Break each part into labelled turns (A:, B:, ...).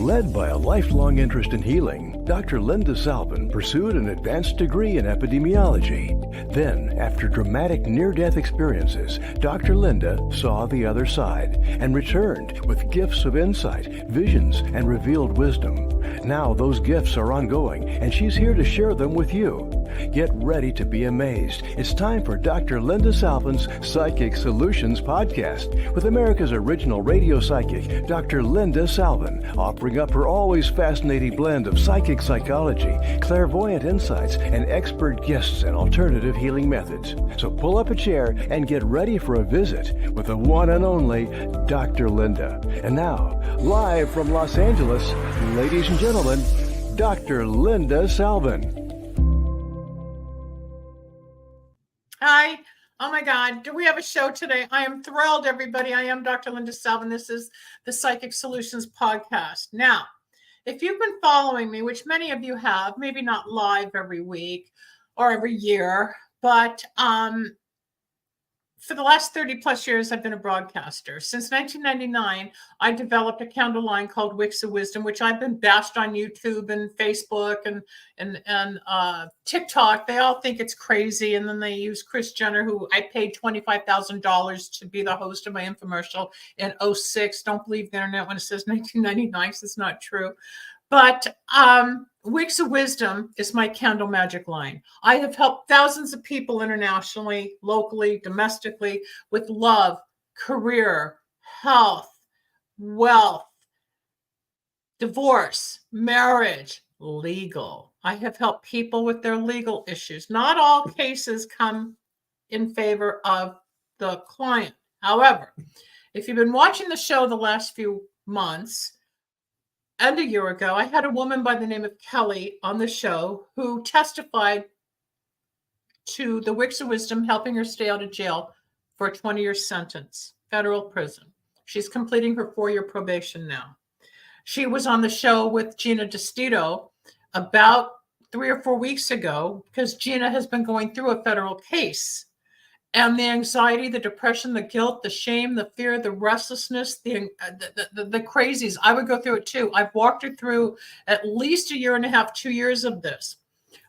A: Led by a lifelong interest in healing, Dr. Linda Salvin pursued an advanced degree in epidemiology. Then, after dramatic near-death experiences, Dr. Linda saw the other side and returned with gifts of insight, visions, and revealed wisdom. Now those gifts are ongoing, and she's here to share them with you. Get ready to be amazed. It's time for Dr. Linda Salvin's Psychic Solutions Podcast with America's original radio psychic, Dr. Linda Salvin, offering up her always fascinating blend of psychic psychology, clairvoyant insights, and expert guests and alternative healing methods. So pull up a chair and get ready for a visit with the one and only Dr. Linda. And now, live from Los Angeles, ladies and gentlemen, Dr. Linda Salvin.
B: Hi. Oh my God. Do we have a show today? I am thrilled, everybody. I am Dr. Linda Salvin. This is the Psychic Solutions Podcast. Now, if you've been following me, which many of you have, maybe not live every week or every year, but for the last 30 plus years, I've been a broadcaster. Since 1999, I developed a candle line called Wicks of Wisdom, which I've been bashed on YouTube and Facebook and TikTok. They all think it's crazy. And then they use Kris Jenner, who I paid $25,000 to be the host of my infomercial in 2006. Don't believe the internet when it says 1999, because it's not true. But Wicks of Wisdom is my candle magic line. I have helped thousands of people internationally, locally, domestically with love, career, health, wealth, divorce, marriage, legal. I have helped people with their legal issues. Not all cases come in favor of the client. However, if you've been watching the show the last few months, and a year ago, I had a woman by the name of Kelly on the show who testified to the Wicks of Wisdom helping her stay out of jail for a 20-year sentence, federal prison. She's completing her 4-year probation now. She was on the show with Gina DeStito about 3 or 4 weeks ago because Gina has been going through a federal case. And the anxiety, the depression, the guilt, the shame, the fear, the restlessness, the crazies. I would go through it too. I've walked her through at least a year and a half, 2 years of this.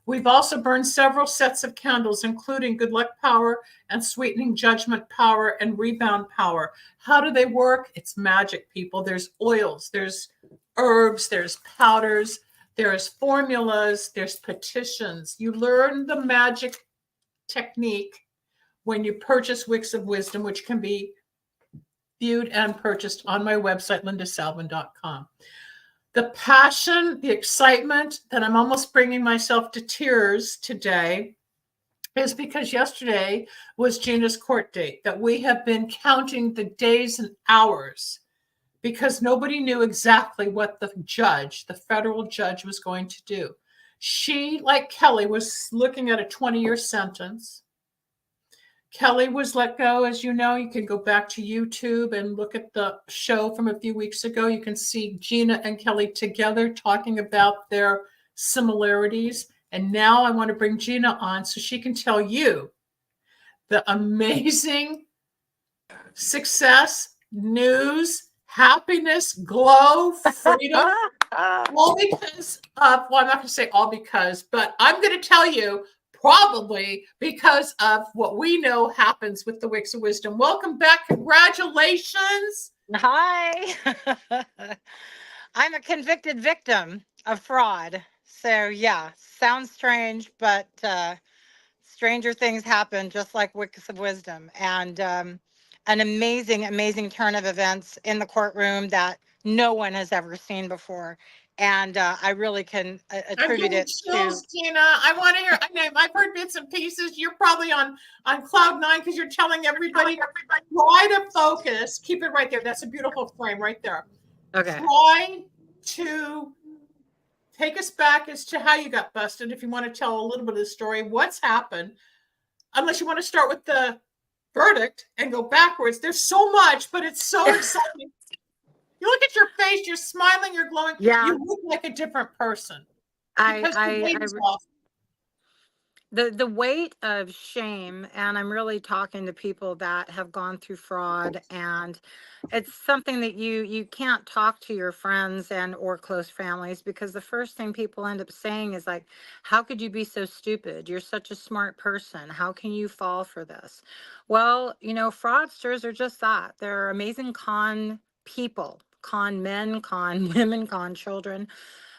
B: We've also burned several sets of candles, including good luck power and sweetening judgment power and rebound power. How do they work? It's magic, people. There's oils, there's herbs, there's powders, there's formulas, there's petitions. You learn the magic technique when you purchase Wicks of Wisdom, which can be viewed and purchased on my website, lindasalvin.com. The passion, the excitement that I'm almost bringing myself to tears today is because yesterday was Gina's court date, that we have been counting the days and hours because nobody knew exactly what the judge, the federal judge, was going to do. She, like Kelly, was looking at a 20-year sentence. Kelly was let go, as you know. You can go back to YouTube and look at the show from a few weeks ago. You can see Gina and Kelly together talking about their similarities. And now I want to bring Gina on so she can tell you the amazing success, news, happiness, glow, freedom, all because of, well, I'm not going to say all because, but I'm going to tell you probably because of what we know happens with the Wicks of Wisdom. Welcome back. Congratulations.
C: Hi. I'm a convicted victim of fraud. So yeah, sounds strange, but stranger things happen, just like Wicks of Wisdom. And an amazing, amazing turn of events in the courtroom that no one has ever seen before. And I really can attribute it
B: chills,
C: to
B: Gina. I want to hear. I know I've heard bits and pieces. You're probably on cloud nine because you're telling everybody. Try to focus. Keep it right there. That's a beautiful frame right there.
C: Okay.
B: Try to take us back as to how you got busted. If you want to tell a little bit of the story, what's happened, unless you want to start with the verdict and go backwards. There's so much, but it's so exciting. You look at your face, you're smiling, you're glowing.
C: Yeah.
B: You look like a different person.
C: the weight of shame, and I'm really talking to people that have gone through fraud, and it's something that you can't talk to your friends and or close families, because the first thing people end up saying is like, how could you be so stupid? You're such a smart person. How can you fall for this? Well, fraudsters are just that. They're amazing con people, con men, con women, con children.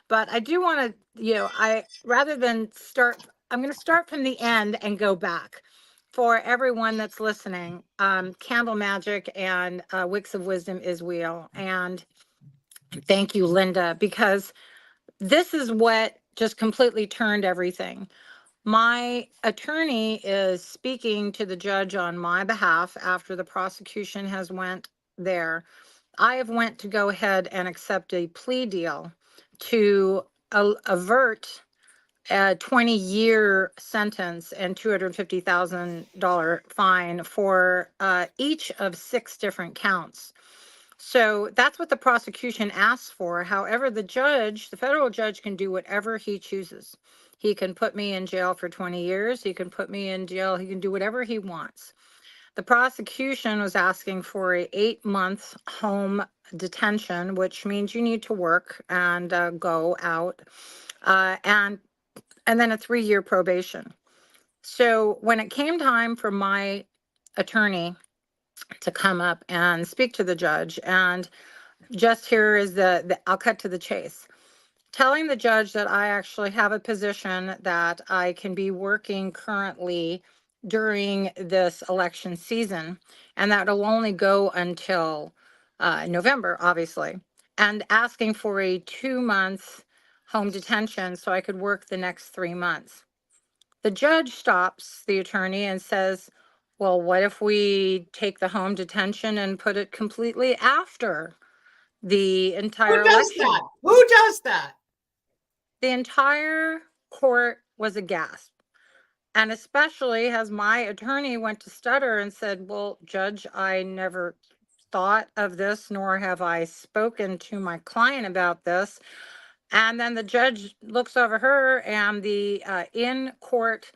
C: But I do want to, I rather than start, I'm going to start from the end and go back. For everyone that's listening, Candle Magic and Wicks of Wisdom is real. And thank you, Linda, because this is what just completely turned everything. My attorney is speaking to the judge on my behalf after the prosecution has went there. I have went to go ahead and accept a plea deal to avert a 20-year sentence and $250,000 fine for each of 6 different counts. So that's what the prosecution asks for. However, the federal judge can do whatever he chooses. He can put me in jail for 20 years. He can put me in jail. He can do whatever he wants. The prosecution was asking for a 8-month home detention, which means you need to work and go out, and then a 3-year probation. So when it came time for my attorney to come up and speak to the judge, and just here is I'll cut to the chase. Telling the judge that I actually have a position that I can be working currently during this election season, and that will only go until November, obviously, and asking for a 2-month home detention so I could work the next 3 months. The judge stops the attorney and says, well, what if we take the home detention and put it completely after the entire
B: Who does
C: election?
B: that? Who does that?
C: The entire court was aghast. And especially as my attorney went to stutter and said, well, Judge, I never thought of this, nor have I spoken to my client about this. And then the judge looks over her, and the in-court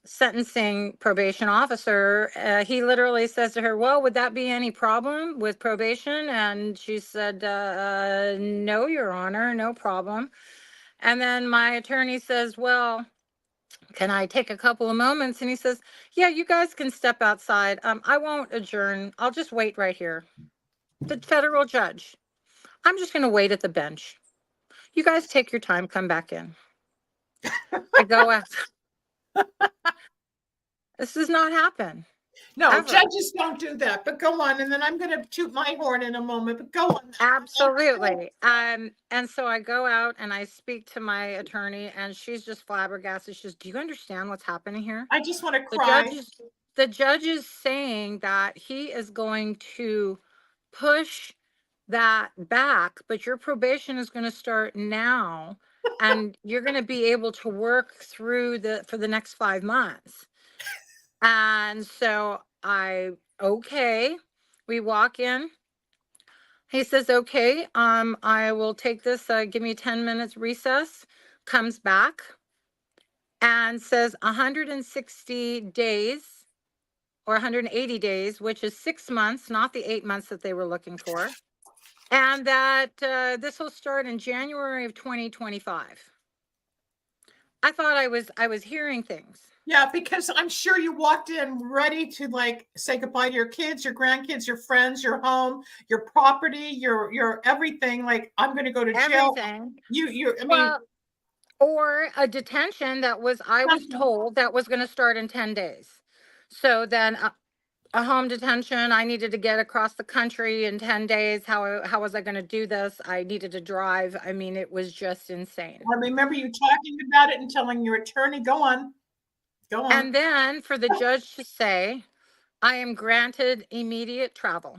C: sentencing probation officer, he literally says to her, well, would that be any problem with probation? And she said, no, Your Honor, no problem. And then my attorney says, well, can I take a couple of moments? And he says, yeah, you guys can step outside. I won't adjourn. I'll just wait right here. The federal judge, I'm just going to wait at the bench. You guys take your time, come back in. I go out. This does not happen.
B: No,
C: ever.
B: Judges don't do that. But go on, and then I'm going to toot my horn in a moment. But go on.
C: Absolutely. And so I go out and I speak to my attorney, and she's just flabbergasted. She says, do you understand what's happening here?
B: I just want to cry.
C: The judge is saying that he is going to push that back, but your probation is going to start now, and you're going to be able to work through for the next 5 months. And so okay, we walk in. He says, okay, I will take this, give me 10 minutes recess, comes back and says 160 days or 180 days, which is 6 months, not the 8 months that they were looking for. And that this will start in January of 2025. I thought I was hearing things.
B: Yeah, because I'm sure you walked in ready to like say goodbye to your kids, your grandkids, your friends, your home, your property, your everything. Like, I'm going to go to jail.
C: Everything. I mean, or a detention that I was told that was going to start in 10 days. So then a home detention, I needed to get across the country in 10 days. How was I going to do this? I needed to drive. I mean, it was just insane.
B: I remember you talking about it and telling your attorney, go on.
C: And then for the judge to say, I am granted immediate travel.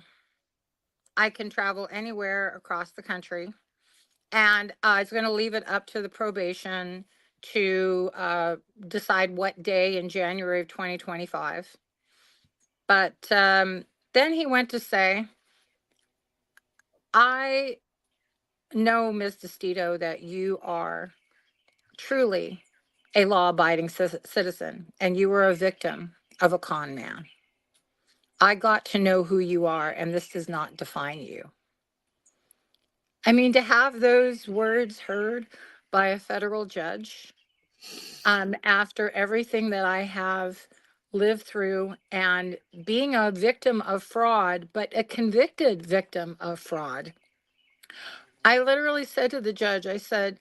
C: I can travel anywhere across the country. And it's going to leave it up to the probation to decide what day in January of 2025. But then he went to say, I know, Ms. DeStito, that you are truly a law-abiding citizen, and you were a victim of a con man. I got to know who you are, and this does not define you. I mean, to have those words heard by a federal judge, after everything that I have lived through and being a victim of fraud, but a convicted victim of fraud, I literally said to the judge, I said,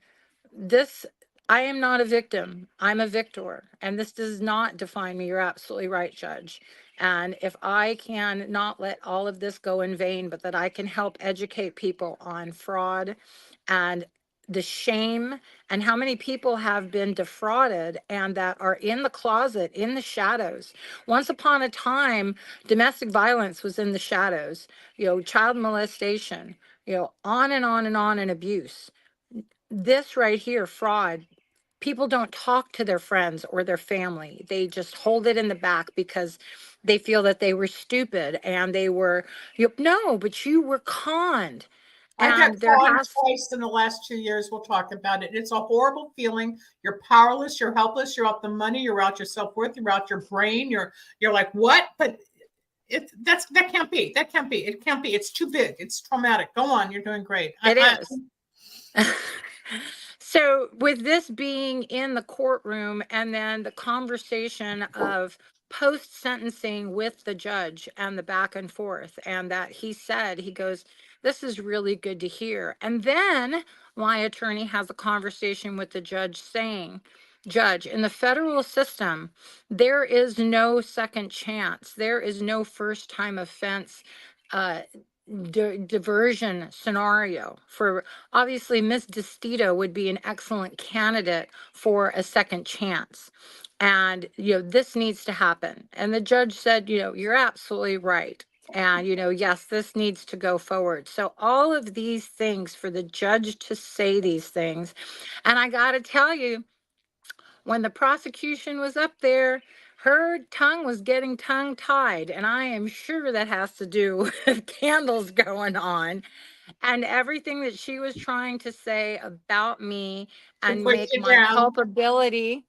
C: this, I am not a victim. I'm a victor. And this does not define me. You're absolutely right, Judge. And if I can not let all of this go in vain, but that I can help educate people on fraud and the shame and how many people have been defrauded and that are in the closet, in the shadows. Once upon a time, domestic violence was in the shadows, child molestation, on and on and on, and abuse. This right here, fraud, people don't talk to their friends or their family. They just hold it in the back because they feel that they were stupid and they were, no, but you were conned.
B: I got
C: And there
B: conned
C: has,
B: twice in the last 2 years. We'll talk about it. It's a horrible feeling. You're powerless. You're helpless. You're out the money. You're out your self-worth. You're out your brain. You're like, what? But that can't be. That can't be. It can't be. It's too big. It's traumatic. Go on. You're doing great.
C: It is. So with this being in the courtroom and then the conversation of post sentencing with the judge and the back and forth, and that he said, he goes, this is really good to hear. And then my attorney has a conversation with the judge saying, Judge, in the federal system, there is no second chance. There is no first time offense diversion scenario for, obviously Miss Destito would be an excellent candidate for a second chance. And, this needs to happen. And the judge said, you're absolutely right. And, yes, this needs to go forward. So all of these things for the judge to say these things. And I got to tell you, when the prosecution was up there, her tongue was getting tongue tied. And I am sure that has to do with candles going on and everything that she was trying to say about me and make my culpability.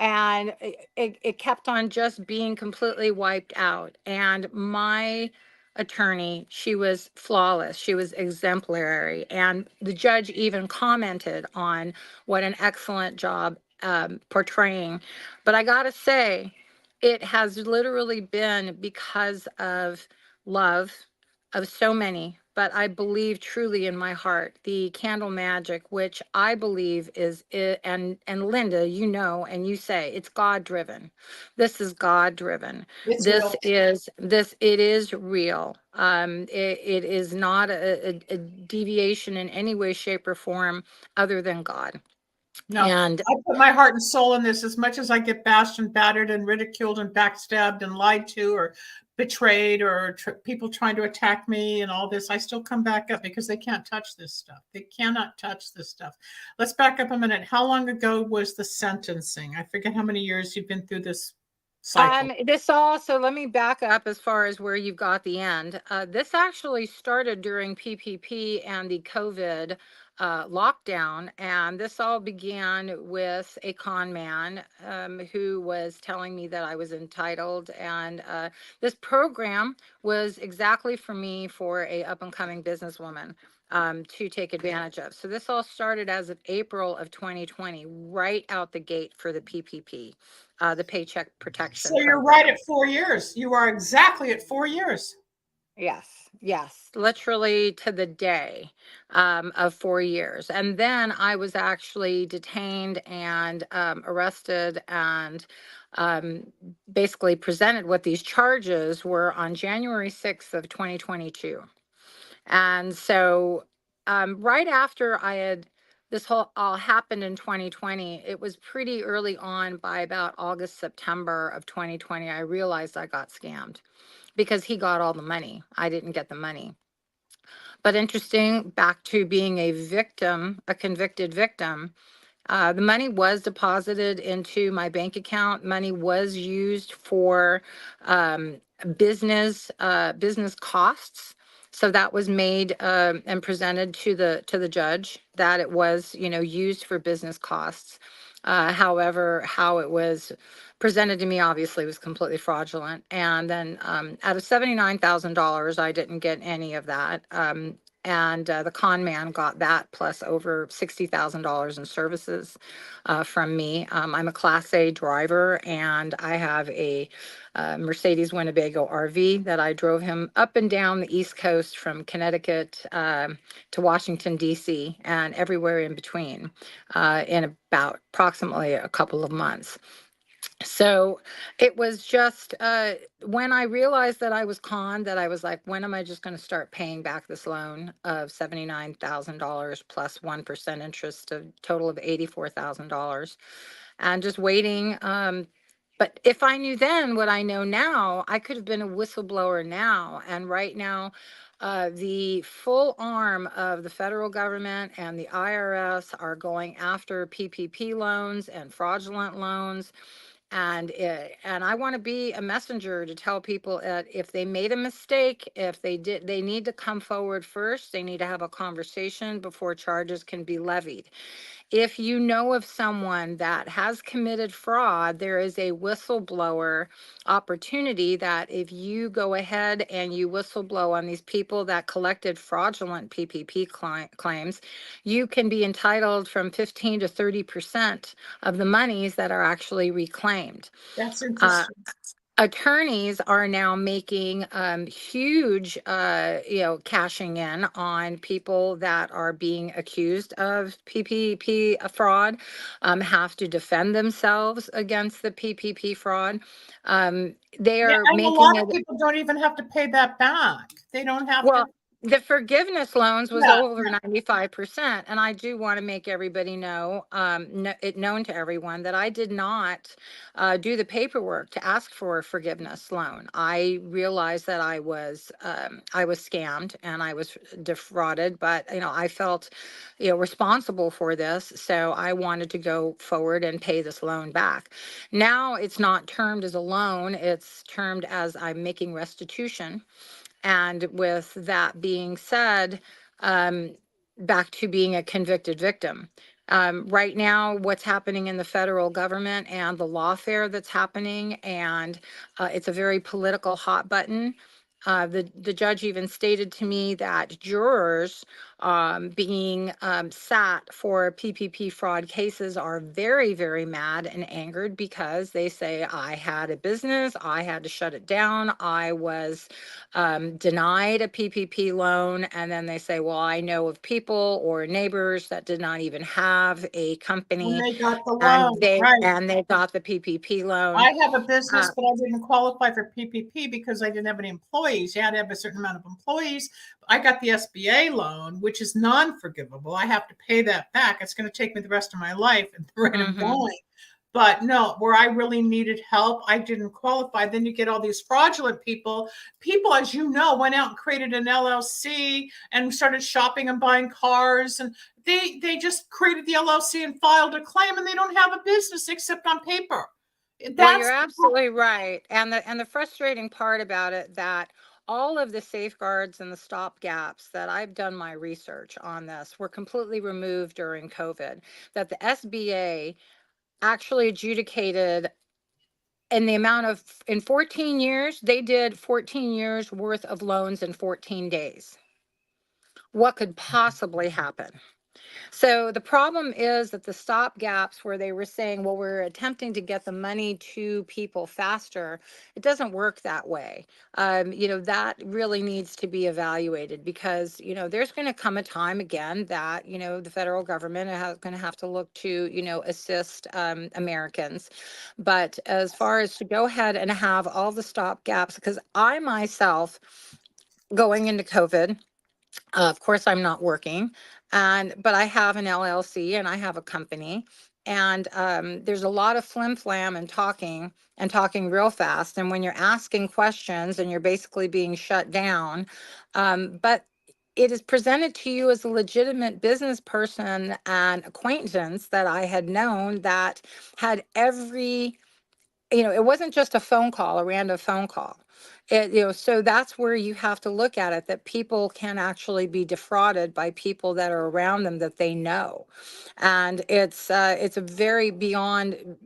C: And it kept on just being completely wiped out. And my attorney, she was flawless. She was exemplary. And the judge even commented on what an excellent job portraying. But I got to say, it has literally been because of love of so many, but I believe truly in my heart the candle magic, which I believe is it, and Linda, and you say it's God driven. This is God driven. It is real. It is not a deviation in any way, shape, or form other than God.
B: No, and I put my heart and soul in this. As much as I get bashed and battered and ridiculed and backstabbed and lied to or betrayed or people trying to attack me and all this, I still come back up because they can't touch this stuff. They cannot touch this stuff. Let's back up a minute. How long ago was the sentencing? I forget how many years you've been through this cycle.
C: So let me back up as far as where you've got the end. This actually started during PPP and the COVID lockdown. And this all began with a con man who was telling me that I was entitled. And this program was exactly for me, for a up and coming businesswoman to take advantage of. So this all started as of April of 2020, right out the gate for the PPP, the Paycheck Protection
B: So you're
C: Program.
B: right at 4 years. You are exactly at 4 years.
C: Yes, literally to the day of 4 years. And then I was actually detained and arrested and basically presented what these charges were on January 6th of 2022. And so right after this whole all happened in 2020, it was pretty early on. By about August, September of 2020, I realized I got scammed because he got all the money. I didn't get the money. But interesting, back to being a victim, a convicted victim, the money was deposited into my bank account. Money was used for business costs. So that was made and presented to the judge that it was, used for business costs. However, how it was presented to me obviously was completely fraudulent. And then out of $79,000, I didn't get any of that. And the con man got that plus over $60,000 in services from me. I'm a Class A driver, and I have a Mercedes Winnebago RV that I drove him up and down the East Coast from Connecticut to Washington, D.C., and everywhere in between in about approximately a couple of months. So it was just when I realized that I was conned, that I was like, when am I just going to start paying back this loan of $79,000 plus 1% interest, a total of $84,000, and just waiting. But if I knew then what I know now, I could have been a whistleblower now. And right now, the full arm of the federal government and the IRS are going after PPP loans and fraudulent loans. And I want to be a messenger to tell people that if they made a mistake, if they did, they need to come forward first. They need to have a conversation before charges can be levied. If you know of someone that has committed fraud, there is a whistleblower opportunity that if you go ahead and you whistleblow on these people that collected fraudulent PPP claims, you can be entitled from 15 to 30% of the monies that are actually reclaimed.
B: That's
C: Uh,
B: interesting.
C: Attorneys are now making huge, cashing in on people that are being accused of PPP fraud, have to defend themselves against the PPP fraud. They
B: Yeah,
C: are
B: and a
C: making
B: lot
C: it,
B: of people don't even have to pay that back. They don't have to.
C: well, the forgiveness loans was
B: Yeah,
C: over 95%. And I do want to make everybody know, it known to everyone that I did not do the paperwork to ask for a forgiveness loan. I realized that I was scammed and I was defrauded, but I felt, responsible for this. So I wanted to go forward and pay this loan back. Now it's not termed as a loan, it's termed as I'm making restitution. And with that being said, um, back to being a convicted victim. Right now, what's happening in the federal government and the lawfare that's happening, and it's a very political hot button. The judge even stated to me that jurors being sat for PPP fraud cases are very, very mad and angered because they say, I had a business, I had to shut it down, I was denied a PPP loan. And then they say, well, I know of people or neighbors that did not even have a
B: when
C: company
B: they got the
C: and
B: loan, right.
C: they got the PPP loan.
B: I have a business,
C: Uh,
B: but I didn't qualify for PPP because I didn't have any employees. You had to have a certain amount of employees. I got the SBA loan, which is non-forgivable. I have to pay that back. It's going to take me the rest of my life at the rate I'm
C: mhm.
B: going. But no, where I really needed help, I didn't qualify. Then you get all these fraudulent people. People, as you know, went out and created an LLC and started shopping and buying cars. And they just created the LLC and filed a claim, and they don't have a business except on paper.
C: Well, you're
B: That's
C: absolutely right. And the frustrating part about it that all of the safeguards and the stop gaps that I've done my research on this were completely removed during COVID. That the SBA actually adjudicated in the amount of in 14 years, they did 14 years worth of loans in 14 days. What could possibly happen? So the problem is that the stop gaps where they were saying, well, we're attempting to get the money to people faster, it doesn't work that way. That really needs to be evaluated because, there's going to come a time again that, the federal government is going to have to look to, assist Americans. But as far as to go ahead and have all the stop gaps, because I myself, going into COVID, of course, I'm not working, but I have an LLC and I have a company. And there's a lot of flim flam and talking real fast. And when you're asking questions and you're basically being shut down, but it is presented to you as a legitimate business person and acquaintance that I had known that had it wasn't just a phone call, a random phone call. So that's where you have to look at it, that people can actually be defrauded by people that are around them that they know. And it's a very beyond.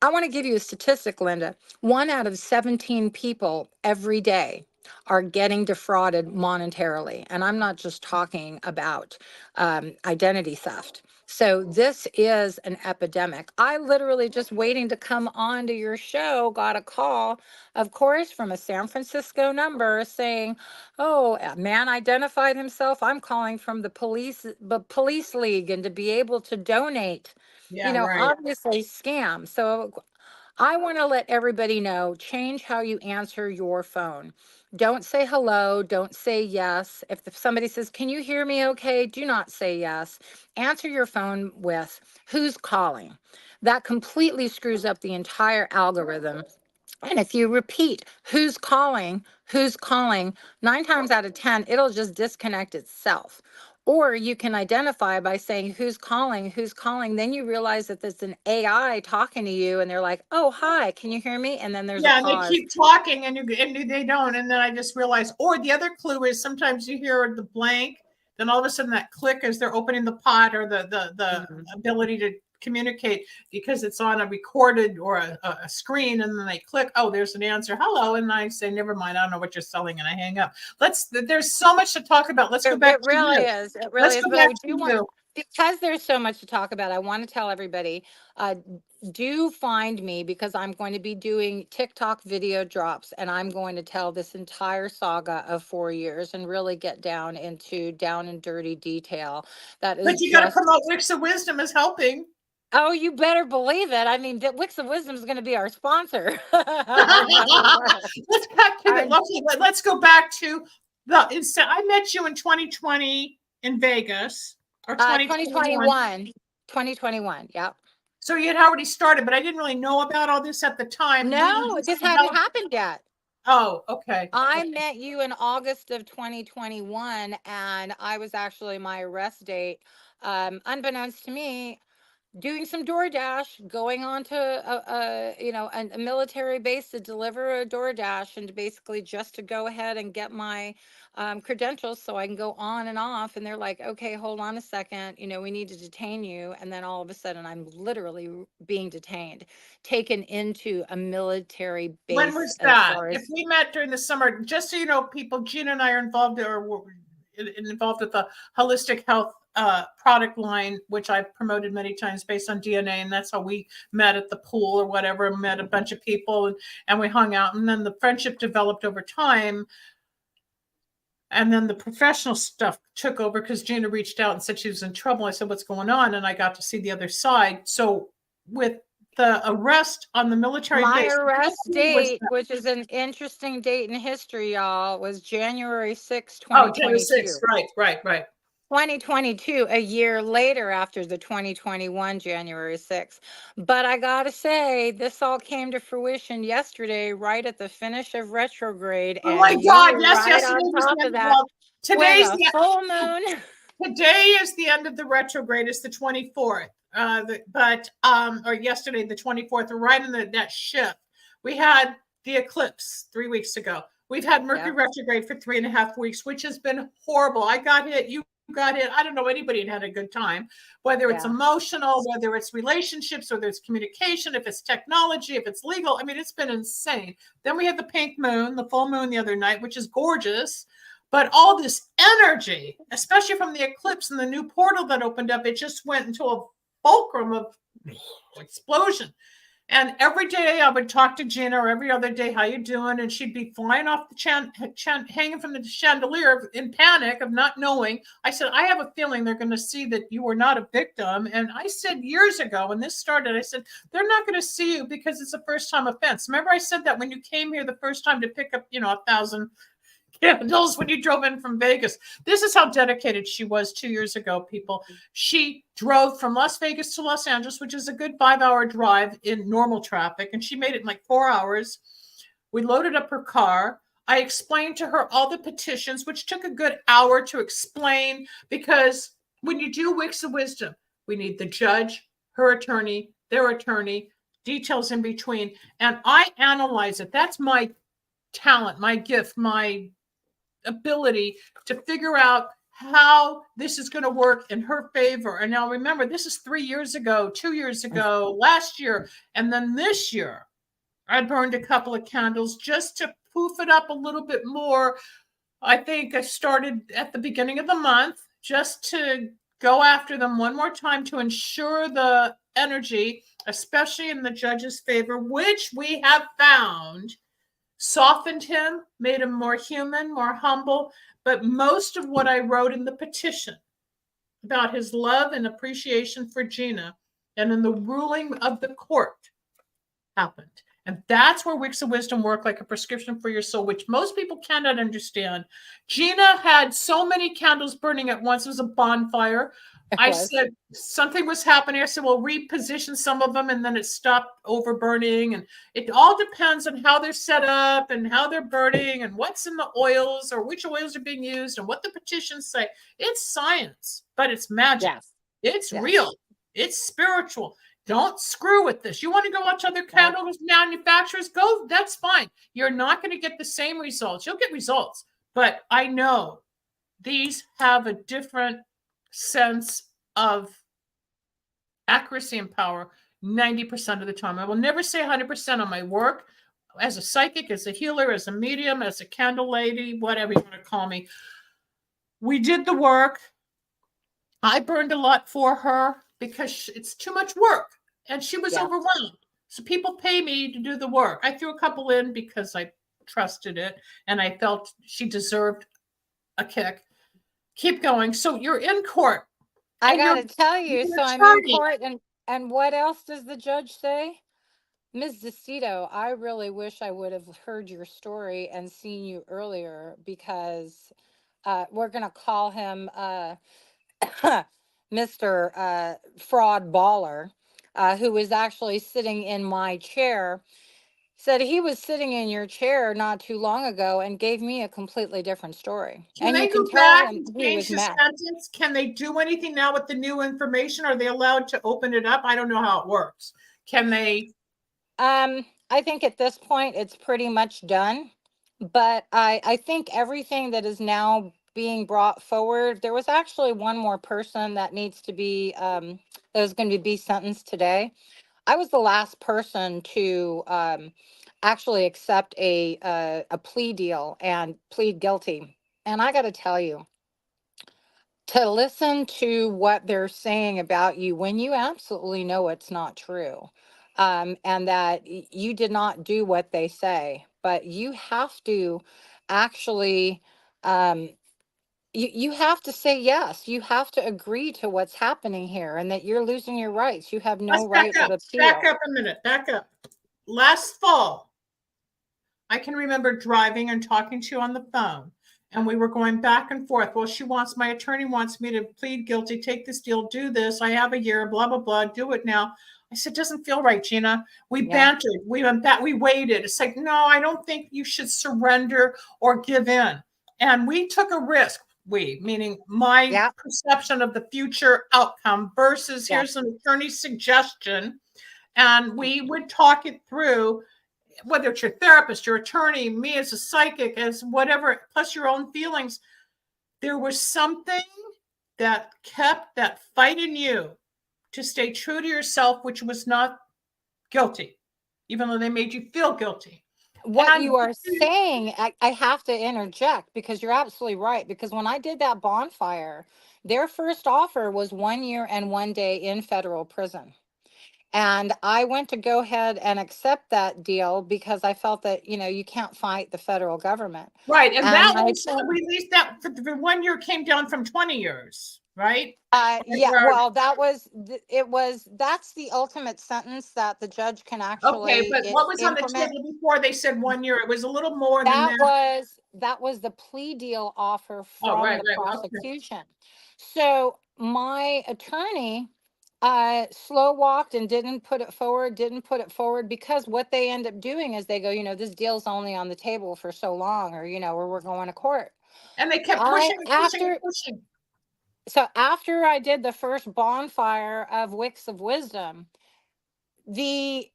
C: I want to give you a statistic, Linda. 1 out of 17 people every day are getting defrauded monetarily. And I'm not just talking about identity theft. So this is an epidemic. I literally just waiting to come on to your show, got a call, of course, from a San Francisco number saying, oh, a man identified himself. I'm calling from the police league, and to be able to donate,
B: Yeah, right.
C: obviously scam. So I want to let everybody know, change how you answer your phone. Don't say hello. Don't say yes. If somebody says, can you hear me okay? Do not say yes. Answer your phone with, who's calling? That completely screws up the entire algorithm. And if you repeat, who's calling, 9 times out of 10, it'll just disconnect itself. Or you can identify by saying, who's calling. Then you realize that there's an AI talking to you and they're like, oh, hi, can you hear me? And then there's a
B: And they
C: pause.
B: keep talking and they don't. And then I just realized, or the other clue is sometimes you hear the blank, then all of a sudden that click as they're opening the pot, or the ability to communicate, because it's on a recorded or a screen, and then they click, oh, there's an answer, hello, and I say, never mind, I don't know what you're selling, and I hang up. There's so much to talk about. Let's go back
C: It really
B: to
C: is. It
B: Let's
C: really is.
B: go
C: But I
B: back
C: do
B: to
C: want,
B: you.
C: because there's so much to talk about, I want to tell everybody, do find me, because I'm going to be doing TikTok video drops, and I'm going to tell this entire saga of 4 years and really get down and dirty detail. That is
B: But you got to
C: just,
B: promote Wicks of Wisdom as helping.
C: oh, you better believe it. I mean, Wicks of Wisdom is going to be our sponsor.
B: Let's back to let's go back to I met you in 2020 in Vegas, or 2021.
C: 2021. Yep.
B: So you had already started, but I didn't really know about all this at the time.
C: No, this hadn't happened yet.
B: Oh, okay.
C: I met you in August of 2021, and I was actually my arrest date. Unbeknownst to me, doing some DoorDash, going on to a military base to deliver a DoorDash, and basically just to go ahead and get my credentials so I can go on and off. And they're like, okay, hold on a second, we need to detain you. And then all of a sudden I'm literally being detained, taken into a military base.
B: When was that? If we met during the summer, just so you know, people, Gina and I are involved with the holistic health product line, which I've promoted many times based on DNA. And that's how we met at the pool or whatever, met a bunch of people, and we hung out. And then the friendship developed over time. And then the professional stuff took over because Gina reached out and said she was in trouble. I said, what's going on? And I got to see the other side. So with the arrest on the military
C: my
B: base,
C: arrest date, which is an interesting date in history, y'all, was January 6, 2022.
B: Right.
C: 2022, a year later after the 2021 January 6th. But I gotta say, this all came to fruition yesterday, right at the finish of retrograde.
B: Oh my God! Yes,
C: right on top of that.
B: Today's
C: the full moon.
B: Today is the end of the retrograde. It's the 24th. Or yesterday, the 24th, right in that shift. We had the eclipse 3 weeks ago. We've had Mercury retrograde for 3.5 weeks, which has been horrible. I got hit. You got hit. I don't know anybody had a good time, whether it's emotional, whether it's relationships, whether it's communication, if it's technology, if it's legal. I mean, it's been insane. Then we had the pink moon, the full moon the other night, which is gorgeous. But all this energy, especially from the eclipse and the new portal that opened up, it just went into a fulcrum of explosion. And every day I would talk to Gina, or every other day, how you doing? And she'd be flying off the hanging from the chandelier in panic of not knowing. I said, I have a feeling they're going to see that you were not a victim. And I said years ago when this started, I said, they're not going to see you because it's a first-time offense. Remember I said that when you came here the first time to pick up, 1,000 candles when you drove in from Vegas. This is how dedicated she was 2 years ago, people. She drove from Las Vegas to Los Angeles, which is a good 5-hour drive in normal traffic, and she made it in like 4 hours. We loaded up her car. I explained to her all the petitions, which took a good hour to explain, because when you do Wicks of Wisdom, we need the judge, her attorney, their attorney, details in between. And I analyze it. That's my talent, my gift, my ability to figure out how this is going to work in her favor. And now remember, this is 3 years ago, 2 years ago, last year, and then this year, I burned a couple of candles just to poof it up a little bit more. I think I started at the beginning of the month just to go after them one more time to ensure the energy, especially in the judge's favor, which we have found softened him, made him more human, more humble. But most of what I wrote in the petition about his love and appreciation for Gina and in the ruling of the court happened. And that's where Weeks of Wisdom work like a prescription for your soul, which most people cannot understand. Gina had so many candles burning at once. It was a bonfire. I said something was happening. I said, well, reposition some of them, and then it stopped over burning. And it all depends on how they're set up and how they're burning and what's in the oils or which oils are being used and what the petitions say. It's science, but it's magic.
C: Yes.
B: It's real. It's spiritual. Don't screw with this. You want to go out to other candle manufacturers? Go. That's fine. You're not going to get the same results. You'll get results. But I know these have a different sense of accuracy and power 90% of the time. I will never say 100% on my work as a psychic, as a healer, as a medium, as a candle lady, whatever you want to call me. We did the work. I burned a lot for her because it's too much work and she was overwhelmed. So people pay me to do the work. I threw a couple in because I trusted it and I felt she deserved a kick. Keep going. So you're in court.
C: I got to tell you, so I'm in court, and what else does the judge say? Ms. Zecito, I really wish I would have heard your story and seen you earlier, because we're going to call him Mr. Fraud Baller, who was actually sitting in my chair. Said he was sitting in your chair not too long ago and gave me a completely different story.
B: Can they go back and change the sentence? Can they do anything now with the new information? Are they allowed to open it up? I don't know how it works. Can they?
C: I think at this point it's pretty much done. But I think everything that is now being brought forward, there was actually one more person that needs to be, that was going to be sentenced today. I was the last person to actually accept a plea deal and plead guilty. And I got to tell you, to listen to what they're saying about you when you absolutely know it's not true, and that you did not do what they say, but you have to actually, you have to say yes. You have to agree to what's happening here and that you're losing your rights. You have no right of appeal.
B: Back up a minute. Back up. Last fall, I can remember driving and talking to you on the phone, and we were going back and forth. Well, my attorney wants me to plead guilty, take this deal, do this. I have a year, blah, blah, blah, do it now. I said, doesn't feel right, Gina. We bantered. We went back. We waited. It's like, no, I don't think you should surrender or give in. And we took a risk. Meaning my perception of the future outcome versus here's an attorney's suggestion. And we would talk it through, whether it's your therapist, your attorney, me as a psychic, as whatever, plus your own feelings. There was something that kept that fight in you to stay true to yourself, which was not guilty, even though they made you feel guilty.
C: What you are saying, I have to interject, because you're absolutely right. Because when I did that bonfire, their first offer was 1 year and 1 day in federal prison. And I went to go ahead and accept that deal because I felt that, you can't fight the federal government.
B: Right. And that was released, that for 1 year came down from 20 years. Right.
C: Well, that's the ultimate sentence that the judge can actually.
B: Okay, but what was on the table before they said 1 year? It was a little more than
C: that. That was the plea deal offer from the prosecution. Okay. So my attorney slow walked and didn't put it forward because what they end up doing is they go, this deal's only on the table for so long, or we're going to court.
B: And they kept pushing.
C: So after I did the first bonfire of Wicks of Wisdom, the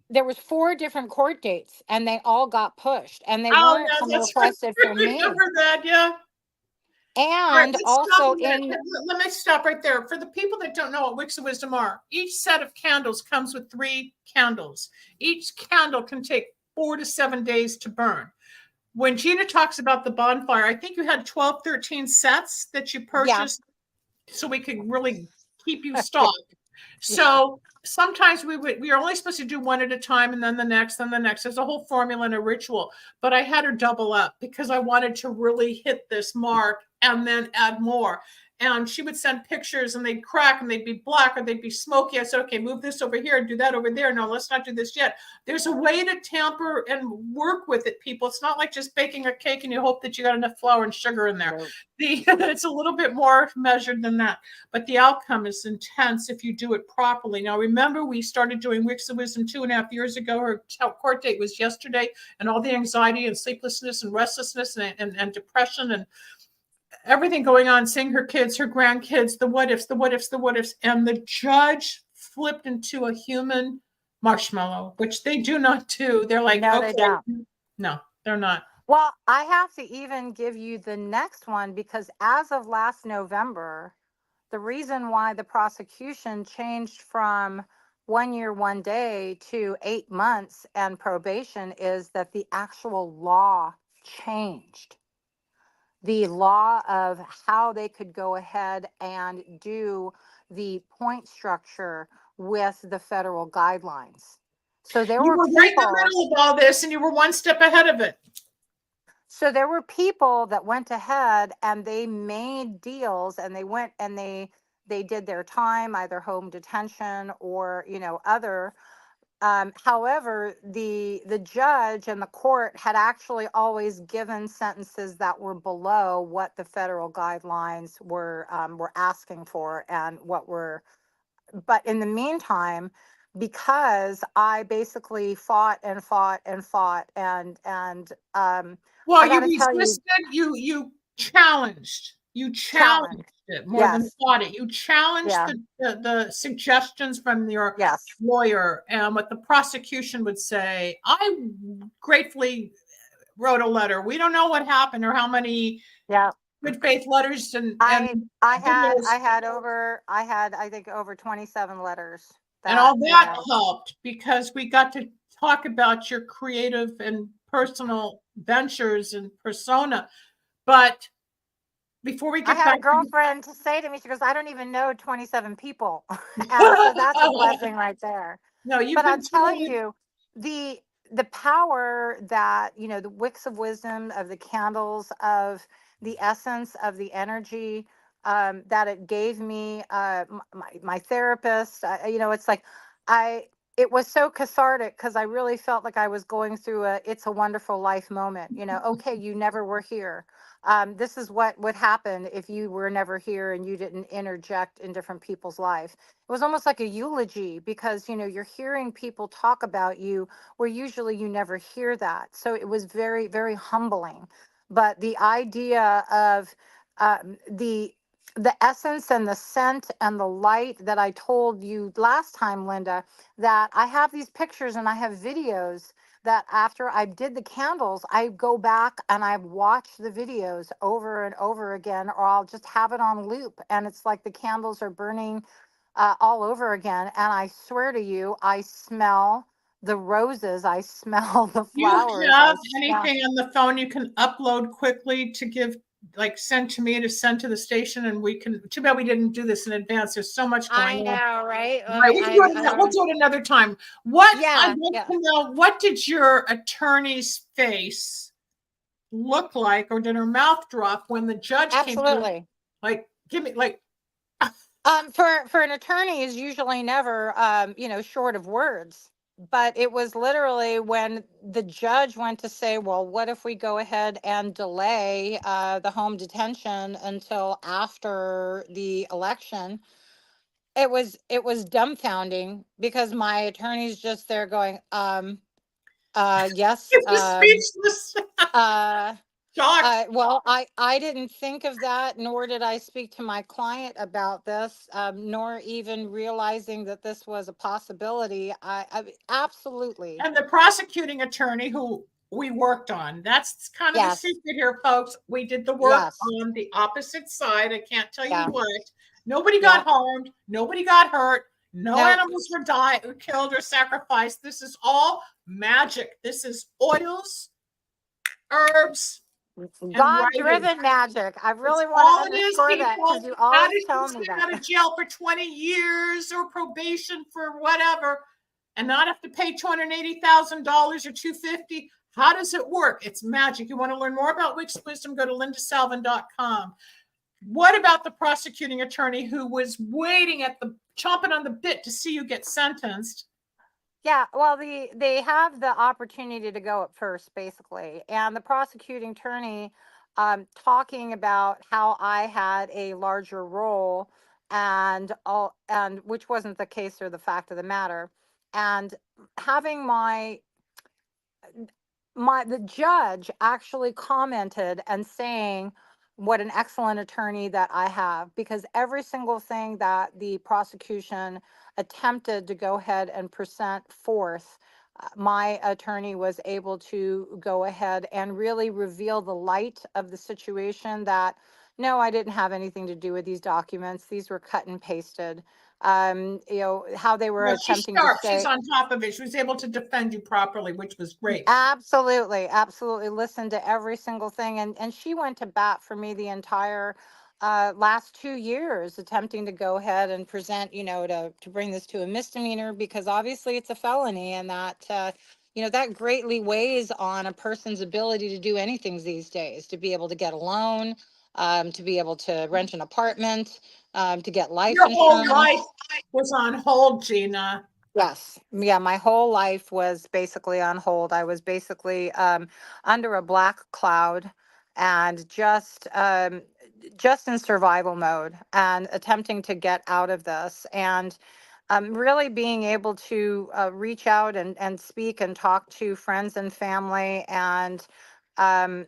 C: there was 4 different court dates, and they all got pushed, and they
B: Oh,
C: weren't
B: yeah,
C: some
B: that's right.
C: requested
B: I
C: for me.
B: remember that. Yeah. All right,
C: And
B: let's stop
C: also
B: a minute.
C: in
B: Let me stop right there. For the people that don't know what Wicks of Wisdom are, each set of candles comes with 3 candles. Each candle can take 4 to 7 days to burn. When Gina talks about the bonfire, I think you had 12, 13 sets that you
C: yeah,
B: purchased so we could really keep you
C: yeah,
B: stocked. So sometimes we were only supposed to do one at a time, and then the next, then the next. There's a whole formula and a ritual, but I had her double up because I wanted to really hit this mark and then add more. And she would send pictures and they'd crack and they'd be black or they'd be smoky. I said, okay, move this over here and do that over there. No, let's not do this yet. There's a way to tamper and work with it, people. It's not like just baking a cake and you hope that you got enough flour and sugar in there.
C: Nope.
B: It's a little bit more measured than that, but the outcome is intense if you do it properly. Now, remember, we started doing Wicks of Wisdom 2.5 years ago. Her court date was yesterday, and all the anxiety and sleeplessness and restlessness and depression and everything going on, seeing her kids, her grandkids, the what ifs, the what ifs, the what ifs. And the judge flipped into a human marshmallow, which they do not do. They're like,
C: no,
B: okay,
C: they don't.
B: no, they're not.
C: Well, I have to even give you the next one because as of last November, the reason why the prosecution changed from 1 year, 1 day to 8 months and probation is that the actual law changed. The law of how they could go ahead and do the point structure with the federal guidelines. So there
B: You
C: were
B: were right in the
C: people,
B: middle of all this, and you were one step ahead of it.
C: that went ahead and they made deals and they went and they did their time, either home detention or, other. However, the judge and the court had actually always given sentences that were below what the federal guidelines were asking for and what were. But in the meantime, because I basically fought and fought and fought and
B: Well,
C: I got
B: you
C: to tell you,
B: resisted, you challenged. You challenged
C: challenge.
B: it more than
C: Yes,
B: fought it. You challenged
C: yeah,
B: the suggestions from your
C: yes,
B: lawyer and what the prosecution would say. I gratefully wrote a letter. We don't know what happened or how many
C: yeah.
B: good faith letters and
C: I had I think over 27 letters
B: all
C: that,
B: that helped because we got to talk about your creative and personal ventures and persona. But before we
C: I
B: get
C: had
B: back
C: a girlfriend to say to me, she goes, I don't even know 27 people. And so that's a blessing right there.
B: no, you've
C: But I'll
B: been
C: tell
B: totally.
C: you, the power that, the wicks of wisdom, of the candles, of the essence of the energy that it gave me, my therapist, it's like I it was so cathartic because I really felt like I was going through a It's a Wonderful Life moment. Okay, you never were here. This is what would happen if you were never here and you didn't interject in different people's life. It was almost like a eulogy because you're hearing people talk about you where usually you never hear that. So it was very, very humbling. But the idea of the essence and the scent and the light that I told you last time, Linda, that I have these pictures and I have videos that after I did the candles, I go back and I watch the videos over and over again, or I'll just have it on loop. And it's like the candles are burning all over again. And I swear to you, I smell the roses, I smell the
B: You
C: flowers,
B: have
C: I smell.
B: anything on the phone you can upload quickly to give, like send to me to send to the station, and we can. Too bad we didn't do this in advance. There's so much going
C: I
B: on.
C: know, right?
B: Right, we can do it. We'll do it another time. What I'd
C: Yeah,
B: like
C: yeah,
B: to know: what did your attorney's face look like, or did her mouth drop when the judge came through?
C: absolutely.
B: Like, give me like.
C: For an attorney is usually never, short of words. But it was literally when the judge went to say, well, what if we go ahead and delay the home detention until after the election? It was dumbfounding because my attorney's just there going, yes,
B: It's speechless.
C: uh,
B: Shocked.
C: Well, I didn't think of that, nor did I speak to my client about this, nor even realizing that this was a possibility. Absolutely.
B: And the prosecuting attorney who we worked on, that's kind of the
C: Yes.
B: secret here, folks. We did the work
C: Yes.
B: on the opposite side. I can't tell you
C: Yeah.
B: what. Nobody
C: Yeah.
B: got harmed. Nobody got hurt. No
C: No.
B: animals were killed or sacrificed. This is all magic. This is oils, herbs, and writing.
C: God-driven magic. I
B: It's
C: really want to
B: all it is,
C: underscore that because
B: people.
C: you
B: How
C: always
B: did you
C: tell me
B: sit out
C: that.
B: of jail for 20 years or probation for whatever and not have to pay $280,000 or $250? How does it work? It's magic. You want to learn more about Wicks Wisdom? Go to lindasalvin.com. What about the prosecuting attorney who was waiting at the chomping on the bit to see you get sentenced?
C: Yeah, well, they have the opportunity to go at first, basically, and the prosecuting attorney talking about how I had a larger role, and all, and which wasn't the case or the fact of the matter, and having the judge actually commented and saying what an excellent attorney that I have, because every single thing that the prosecution attempted to go ahead and present forth, my attorney was able to go ahead and really reveal the light of the situation, that no, I didn't have anything to do with these documents. These were cut and pasted. How they were
B: Well, she's
C: attempting to
B: sharp. She's
C: say.
B: on top of it. She was able to defend you properly, which was great.
C: Absolutely, absolutely. Listen to every single thing, and she went to bat for me the entire last 2 years, attempting to go ahead and present, to bring this to a misdemeanor, because obviously it's a felony, and that that greatly weighs on a person's ability to do anything these days, to be able to get a loan, to be able to rent an apartment, to get life
B: Your whole
C: insurance.
B: life was on hold, Gina.
C: Yes. Yeah, my whole life was basically on hold. I was basically under a black cloud, and just in survival mode, and attempting to get out of this, and really being able to reach out and speak and talk to friends and family, and um,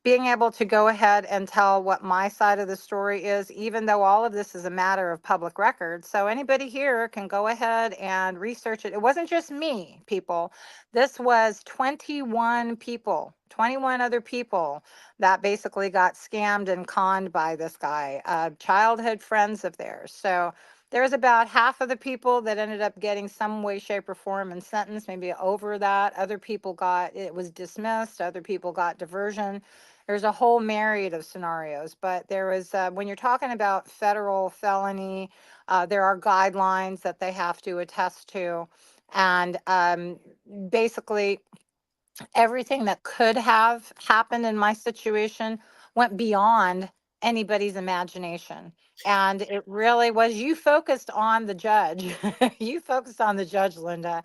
C: being able to go ahead and tell what my side of the story is, even though all of this is a matter of public record. So anybody here can go ahead and research it. It wasn't just me, people. This was 21 people, 21 other people that basically got scammed and conned by this guy, childhood friends of theirs. So there's about half of the people that ended up getting some way, shape, or form and sentenced, maybe over that. Other people it was dismissed. Other people got diversion. There's a whole myriad of scenarios, but there was, when you're talking about federal felony, there are guidelines that they have to attest to. And basically, everything that could have happened in my situation went beyond anybody's imagination. And it really was, you focused on the judge. You focused on the judge, Linda.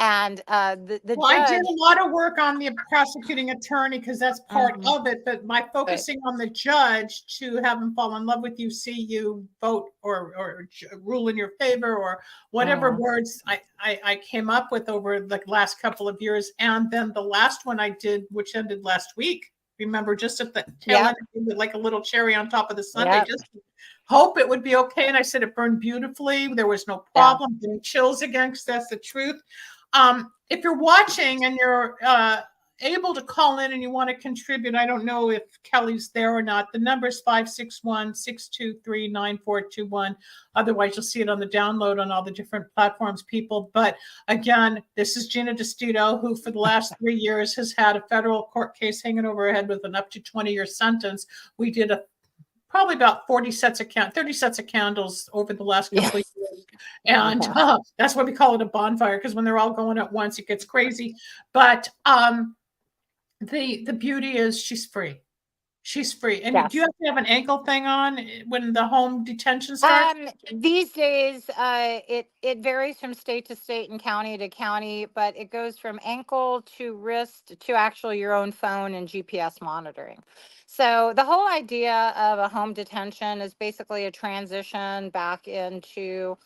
C: And the
B: Well, I did
C: judge.
B: a lot of work on the prosecuting attorney because that's part
C: Mhm.
B: of it. But by focusing on the judge to have him fall in love with you, see you vote or rule in your favor, or whatever
C: Mhm.
B: words I came up with over the last couple of years. And then the last one I did, which ended last week, remember, just at the tail
C: Yep.
B: end, like a little cherry on top of the sundae,
C: Yep.
B: just hope it would be okay. And I said it burned beautifully. There was no
C: Yeah.
B: problem. Getting chills again, because that's the truth. If you're watching and you're able to call in and you want to contribute, I don't know if Kelly's there or not. The number is 561-623-9421. Otherwise, you'll see it on the download on all the different platforms, people. But again, this is Gina DeStito, who for the last 3 years has had a federal court case hanging over her head with an up to 20-year sentence. We did probably about 30 sets of candles over the last couple of years. And that's why we call it a bonfire, because when they're all going at once, it gets crazy. But the beauty is she's free. She's free. And
C: Yes.
B: do you have to have an ankle thing on when the home detention starts?
C: These days, it varies from state to state and county to county, but it goes from ankle to wrist to actually your own phone and GPS monitoring. So the whole idea of a home detention is basically a transition back into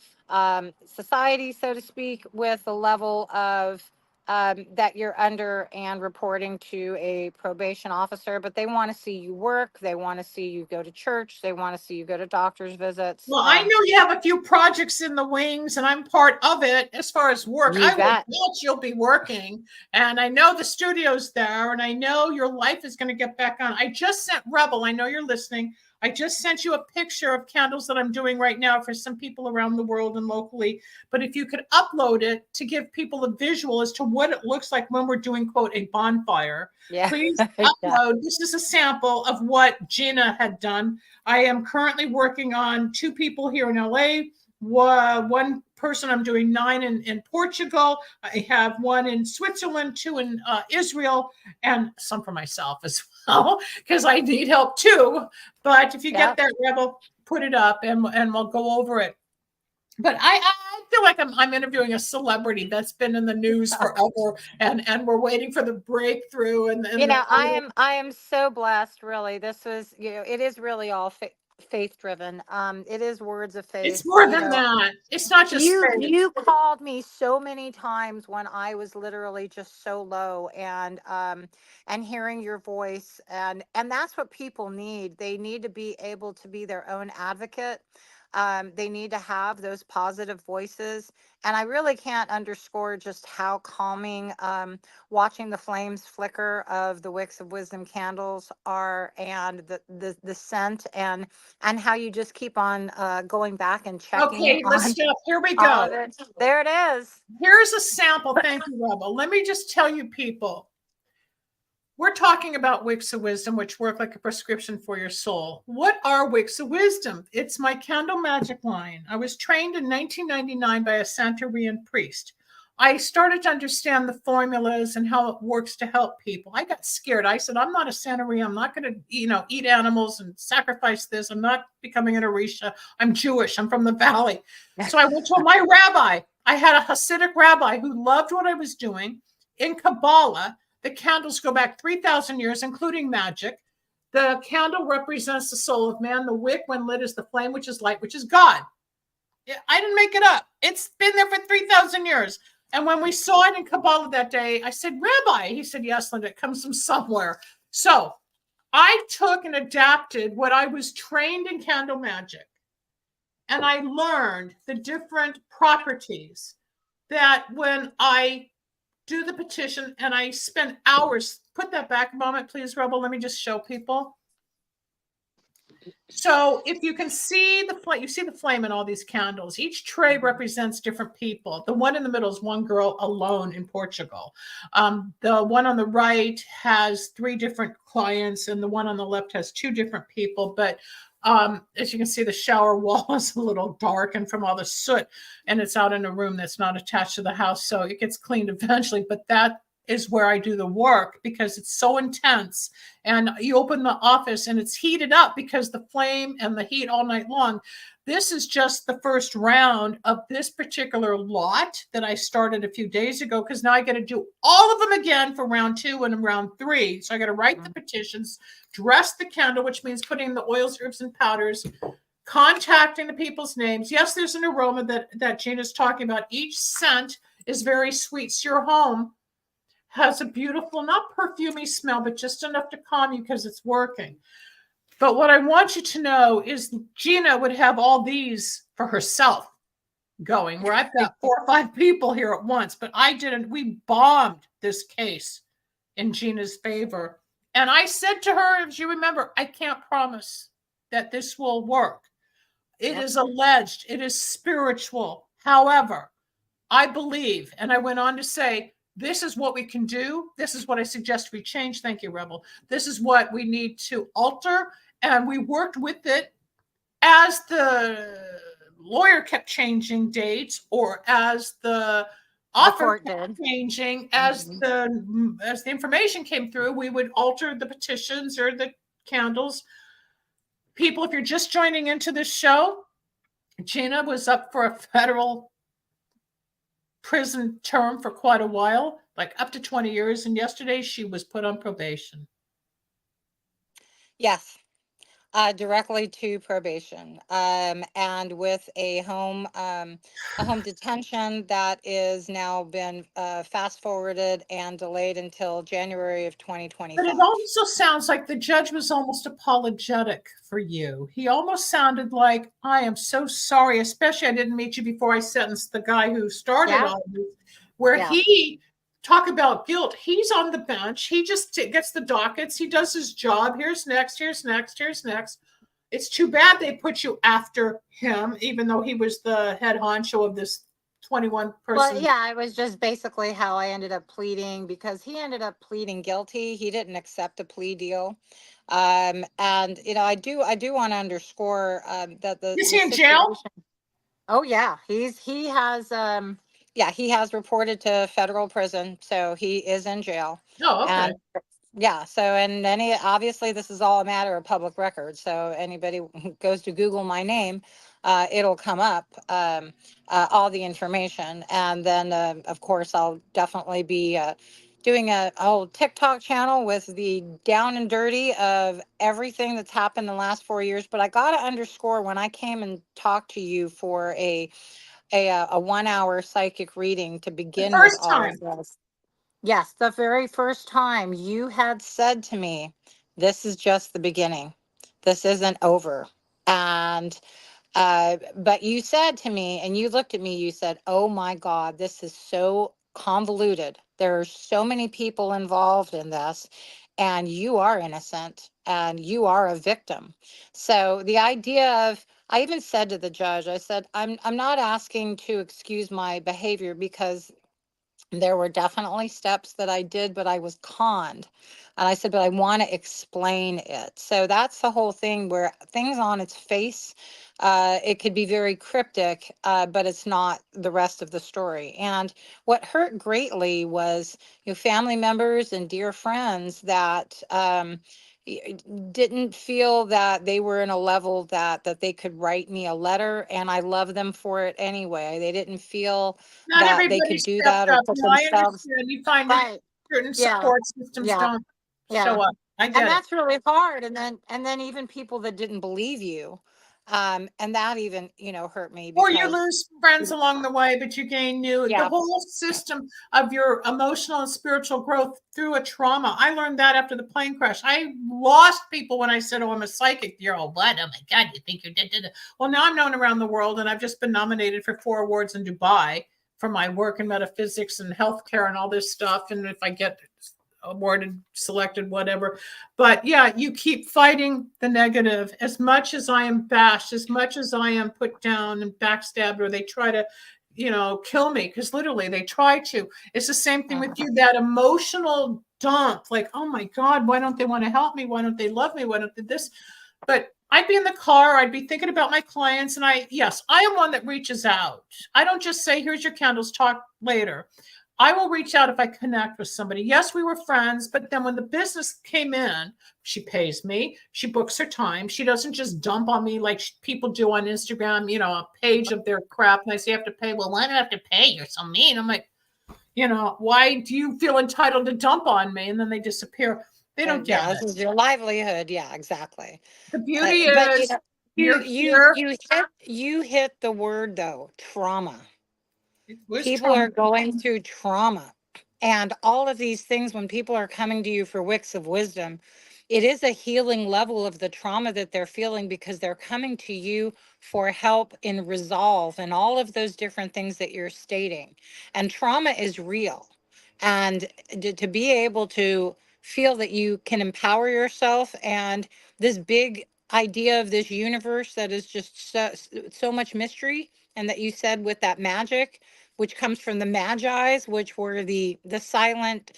C: society, so to speak, with a level of that you're under and reporting to a probation officer, but they want to see you work. They want to see you go to church. They want to see you go to doctor's visits.
B: Well, I know you have a few projects in the wings, and I'm part of it as far as work.
C: You
B: I will
C: bet.
B: bet you'll be working, and I know the studio's there, and I know your life is going to get back on. I just sent Rebel, I know you're listening. I just sent you a picture of candles that I'm doing right now for some people around the world and locally. But if you could upload it to give people a visual as to what it looks like when we're doing, quote, a bonfire,
C: Yeah.
B: please
C: Yeah.
B: upload. This is a sample of what Gina had done. I am currently working on 2 people here in LA. One person, I'm doing 9 in Portugal. I have 1 in Switzerland, 2 in Israel, and some for myself as well, because I need help too. But if you get that, Rebel, put it up and we'll go over it. But I feel like I'm interviewing a celebrity that's been in the news forever, and we're waiting for the breakthrough. And
C: I am so blessed. Really, this was it is really all faith driven. It is words of faith.
B: It's more than that. It's not just faith.
C: You called me so many times when I was literally just so low, and hearing your voice, and that's what people need. They need to be able to be their own advocate. They need to have those positive voices. And I really can't underscore just how calming watching the flames flicker of the wicks of wisdom candles are, and the scent, and how you just keep on going back and checking.
B: Okay, let's stop. Here we go.
C: There it is.
B: Here's a sample. Thank you, Rebel. Let me just tell you, people. We're talking about wicks of wisdom, which work like a prescription for your soul. What are wicks of wisdom? It's my candle magic line. I was trained in 1999 by a Santerian priest. I started to understand the formulas and how it works to help people. I got scared. I said, I'm not a Santerian. I'm not going to, eat animals and sacrifice this. I'm not becoming an Orisha. I'm Jewish. I'm from the valley. So I went to my rabbi. I had a Hasidic rabbi who loved what I was doing. In Kabbalah, the candles go back 3,000 years, including magic. The candle represents the soul of man. The wick, when lit, is the flame, which is light, which is God. I didn't make it up. It's been there for 3,000 years. And when we saw it in Kabbalah that day, I said, Rabbi, he said, yes, Linda, it comes from somewhere. So I took and adapted what I was trained in candle magic. And I learned the different properties that when I do the petition, and I spend hours. Put that back a moment, please, Rebel. Let me just show people. So if you can see the flame, you see the flame in all these candles. Each tray represents different people. The one in the middle is one girl alone in Portugal. The one on the right has 3 different clients, and the one on the left has 2 different people. But as you can see, the shower wall is a little dark and from all the soot, and it's out in a room that's not attached to the house. So it gets cleaned eventually, but that is where I do the work because it's so intense. And you open the office and it's heated up because the flame and the heat all night long. This is just the first round of this particular lot that I started a few days ago, because now I got to do all of them again for round 2 and round 3. So I got to write the petitions, dress the candle, which means putting the oils, herbs, and powders, contacting the people's names. Yes, there's an aroma that Gina's talking about. Each scent is very sweet. So your home has a beautiful, not perfumey smell, but just enough to calm you because it's working. But what I want you to know is Gina would have all these for herself going, where I've got 4 or 5 people here at once, but I didn't. We bombed this case in Gina's favor. And I said to her, if you remember, I can't promise that this will work. It is alleged, it is spiritual. However, I believe, and I went on to say, this is what we can do. This is what I suggest we change. Thank you, Rebel. This is what we need to alter. And we worked with it as the lawyer kept changing dates, or as the offer kept changing, as the information came through, we would alter the petitions or the candles. People, if you're just joining into this show, Gina was up for a federal prison term for quite a while, like up to 20 years. And yesterday she was put on probation.
C: Yes. Directly to probation, and with a home detention that is now been fast forwarded and delayed until January of
B: But it
C: 2025.
B: also sounds like the judge was almost apologetic for you. He almost sounded like, I am so sorry, especially I didn't meet you before I sentenced the guy who started
C: Yeah,
B: all this, where
C: yeah.
B: he talk about guilt. He's on the bench. He just gets the dockets. He does his job. Here's next, here's next, here's next. It's too bad they put you after him, even though he was the head honcho of this 21
C: Well,
B: person.
C: yeah, it was just basically how I ended up pleading, because he ended up pleading guilty. He didn't accept a plea deal. And I do want to underscore that
B: Is
C: the
B: he in jail?
C: situation. Oh yeah, he has reported to federal prison, so he is in jail.
B: Oh, okay.
C: And yeah, so, and obviously this is all a matter of public record. So anybody who goes to Google my name, it'll come up, all the information. And then, of course, I'll definitely be doing a whole TikTok channel with the down and dirty of everything that's happened in the last 4 years. But I got to underscore, when I came and talked to you for a 1 hour psychic reading to
B: The
C: begin with
B: first
C: all of
B: time.
C: this. Yes, the very first time you had said to me, this is just the beginning. This isn't over. And but you said to me, and you looked at me, you said, oh my God, this is so convoluted. There are so many people involved in this, and you are innocent and you are a victim. So the idea of, I even said to the judge, I said, I'm not asking to excuse my behavior, because there were definitely steps that I did, but I was conned. And I said, but I want to explain it. So that's the whole thing, where things on its face, it could be very cryptic, but it's not the rest of the story. And what hurt greatly was, family members and dear friends that didn't feel that they were in a level that they could write me a letter, and I love them for it anyway. They didn't feel
B: Not
C: that they
B: everybody
C: could do
B: stepped
C: that or
B: up.
C: put
B: No, I
C: themselves
B: understand. You find that
C: right.
B: certain
C: Yeah,
B: support systems
C: yeah,
B: don't
C: yeah.
B: show up. I
C: And
B: get it.
C: that's really hard. And then even people that didn't believe you, and that even, hurt me,
B: Or you
C: because
B: lose friends along the way, but you gain new. The
C: yeah.
B: whole system of your emotional and spiritual growth through a trauma. I learned that after the plane crash. I lost people when I said, oh, I'm a psychic. You're all, what? Oh my God, you think you did? Well, now I'm known around the world, and I've just been nominated for 4 awards in Dubai for my work in metaphysics and healthcare and all this stuff. And if I get awarded, selected, whatever. But yeah, you keep fighting the negative. As much as I am bashed, as much as I am put down and backstabbed, or they try to, kill me, because literally they try to. It's the same thing with you, that emotional dump, like, oh my God, why don't they want to help me? Why don't they love me? Why don't they this? But I'd be in the car, I'd be thinking about my clients, and I am one that reaches out. I don't just say, here's your candles, talk later. I will reach out if I connect with somebody. Yes, we were friends, but then when the business came in, she pays me, she books her time. She doesn't just dump on me like people do on Instagram, a page of their crap. And I say, I have to pay. Well, why do I have to pay? You're so mean. I'm like, why do you feel entitled to dump on me? And then they disappear. They don't get
C: Yeah, this
B: it.
C: is your livelihood. Yeah, exactly.
B: The beauty
C: But
B: is
C: you
B: you're
C: you
B: here.
C: you hit the word, though, trauma.
B: It was
C: People
B: trauma.
C: are going through trauma, and all of these things, when people are coming to you for wicks of wisdom, it is a healing level of the trauma that they're feeling, because they're coming to you for help in resolve and all of those different things that you're stating. And trauma is real, and to be able to feel that you can empower yourself, and this big idea of this universe that is just so much mystery, and that you said with that magic, which comes from the Magi's, which were the silent,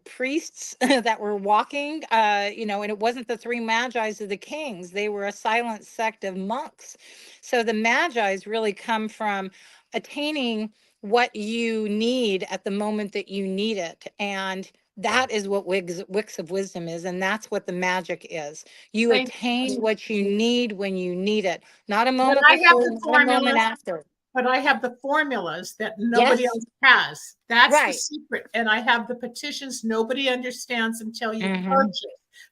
C: priests that were walking, and it wasn't the three Magi's of the kings. They were a silent sect of monks. So the Magi's really come from attaining what you need at the moment that you need it. And that is what wicks of wisdom is. And that's what the magic is. You
B: Thank
C: attain
B: you.
C: what you need when you need it, not a
B: But
C: moment
B: I have
C: before,
B: the
C: not a moment
B: formulas.
C: after.
B: But I have the formulas that nobody
C: Yes.
B: else has. That's the
C: Right.
B: secret. And I have the petitions nobody understands until you
C: Hmm.
B: purchase.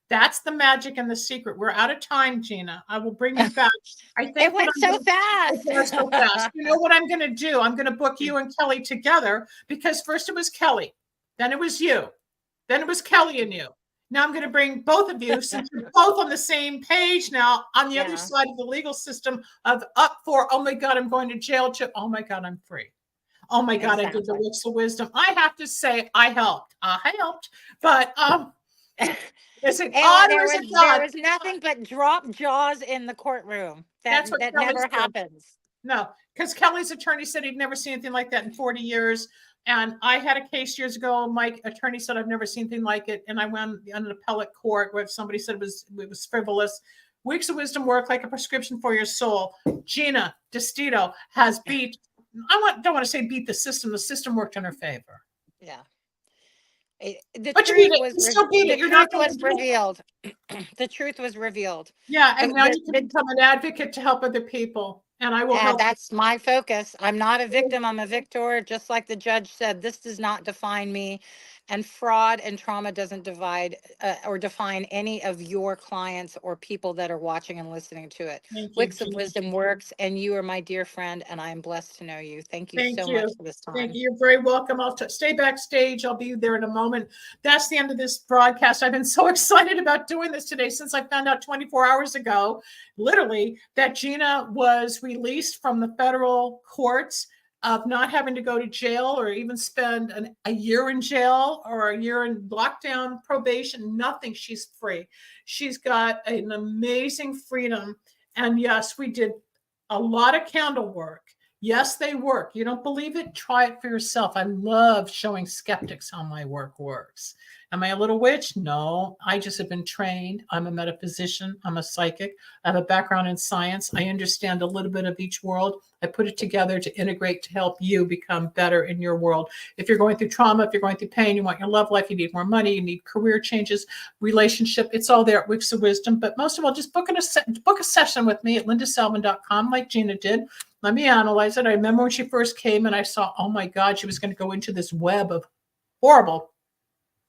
B: That's the magic and the secret. We're out of time, Gina. I will bring you back. I think
C: It went so fast.
B: It went so fast. You know what I'm going to do? I'm going to book you and Kelly together, because first it was Kelly, then it was you, then it was Kelly and you. Now I'm going to bring both of you, since you're both on the same page now, on the other side of the legal system of up for, oh my God, I'm going to jail, to, oh my God, I'm free. Oh my God, I did the Wicks of Wisdom. I have to say, I helped. But is it odd or is it not?
C: There was nothing but drop jaws in the courtroom. That never happens.
B: No, because Kelly's attorney said he'd never seen anything like that in 40 years. And I had a case years ago. My attorney said I've never seen anything like it. And I went on an appellate court where somebody said it was frivolous. Weeks of Wisdom work like a prescription for your soul. Gina DeStito has beat, don't want to say beat the system. The system worked in her favor.
C: Yeah.
B: The truth was
C: revealed. The truth was revealed.
B: Yeah, and now you can become an advocate to help other people. And I will help.
C: That's my focus. I'm not a victim. I'm a victor. Just like the judge said, this does not define me. And fraud and trauma doesn't divide or define any of your clients or people that are watching and listening to it. Wicks of Wisdom works, and you are my dear friend, and I am blessed to know you. Thank you so much for this time.
B: Thank you. You're very welcome. I'll stay backstage. I'll be there in a moment. That's the end of this broadcast. I've been so excited about doing this today since I found out 24 hours ago, literally, that Gina was released from the federal courts of not having to go to jail or even spend a year in jail or a year in lockdown probation, nothing. She's free. She's got an amazing freedom. And yes, we did a lot of candle work. Yes, they work. You don't believe it? Try it for yourself. I love showing skeptics how my work works. Am I a little witch? No, I just have been trained. I'm a metaphysician. I'm a psychic. I have a background in science. I understand a little bit of each world. I put it together to integrate to help you become better in your world. If you're going through trauma, if you're going through pain, you want your love life, you need more money, you need career changes, relationship, it's all there at Wicks of Wisdom. But most of all, just book a session with me at lindasalvin.com like Gina did. Let me analyze it. I remember when she first came and I saw, oh my God, she was going to go into this web of horrible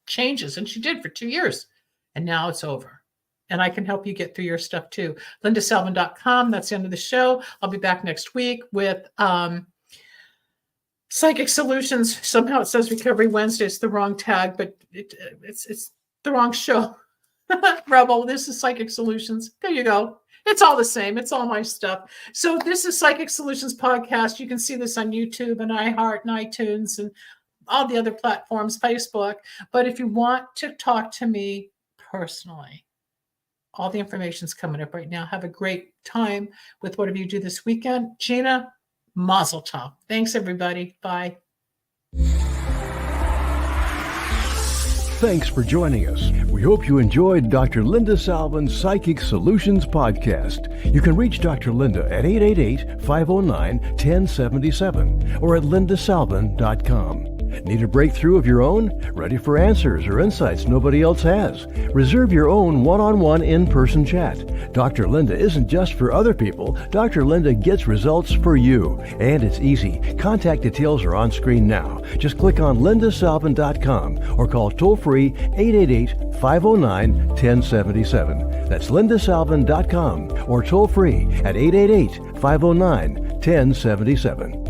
B: changes. And she did for 2 years. And now it's over. And I can help you get through your stuff too. lindasalvin.com. That's the end of the show. I'll be back next week with Psychic Solutions. Somehow it says Recovery Wednesday. It's the wrong tag, but it's the wrong show. Rebel, this is Psychic Solutions. There you go. It's all the same. It's all my stuff. So this is Psychic Solutions Podcast. You can see this on YouTube and iHeart and iTunes and all the other platforms, Facebook. But if you want to talk to me personally, all the information's coming up right now. Have a great time with whatever you do this weekend. Gina, mazel tov. Thanks, everybody. Bye.
A: Thanks for joining us. We hope you enjoyed Dr. Linda Salvin's Psychic Solutions Podcast. You can reach Dr. Linda at 888-509-1077 or at lindasalvin.com. Need a breakthrough of your own? Ready for answers or insights nobody else has? Reserve your own one-on-one in-person chat. Dr. Linda isn't just for other people. Dr. Linda gets results for you. And it's easy. Contact details are on screen now. Just click on lindasalvin.com or call toll-free 888-509-1077. That's lindasalvin.com or toll-free at 888-509-1077.